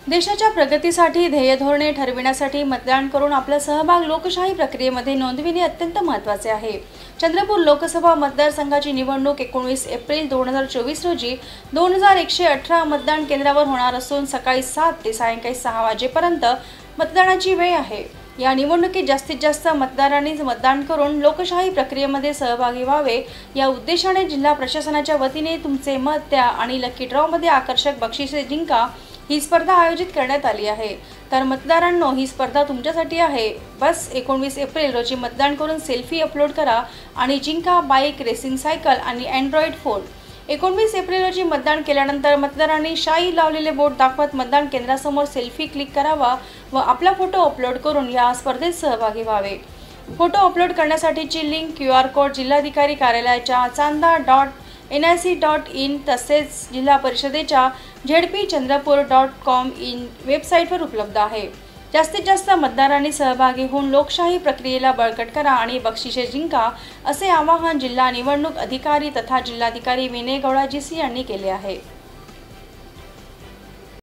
देशाच्या प्रगतीसाठी ध्येय धोरणे ठरविण्यासाठी मतदान करून आपला सहभाग लोकशाही प्रक्रियेमध्ये नोंदविणे अत्यंत महत्त्वाचे आहे। चंद्रपूर लोकसभा मतदारसंघाची निवडणूक 19 एप्रिल 2024 रोजी 2118 मतदान केंद्रावर होणार असून सकाळी 7 ते सायंकाळी 6 वाजेपर्यंत मतदानाची वेळ आहे। या निवडणुकीत जास्तीत जास्त मतदारांनी मतदान करून लोकशाही प्रक्रियेमध्ये सहभागी व्हावे या उद्देशाने जिल्हा प्रशासनाच्या वतीने तुमचे मत द्या आणि लकी ड्रॉ मध्ये आकर्षक बक्षिसे जिंका ही स्पर्धा आयोजित करण्यात आली आहे। तर मतदारांनो, ही स्पर्धा तुमच्यासाठी आहे। बस 19 एप्रिल रोजी मतदान करून सेल्फी अपलोड करा आणि जिंका बाईक, रेसिंग सायकल आणि अँड्रॉइड फोन। 19 एप्रिल रोजी मतदान केल्यानंतर मतदारांनी शाई लावलेले बोट दाखवत मतदान केंद्रासमोर सेल्फी क्लिक करावा व आपला फोटो अपलोड करून या स्पर्धेत सहभागी व्हावे। फोटो अपलोड करण्यासाठीची लिंक QR कोड जिल्हाधिकारी कार्यालयाच्या chanda.nic.in तसेच जिल्हा परिषदेच्या zpchandrapur.com इन वेबसाईटवर उपलब्ध आहे। जास्तीत जास्त मतदारांनी सहभागी होऊन लोकशाही प्रक्रियेला बळकट करा आणि बक्षिसे जिंका असे आवाहन जिल्हा निवडणूक अधिकारी तथा जिल्हाधिकारी विनय गौडा GC यांनी केले आहे।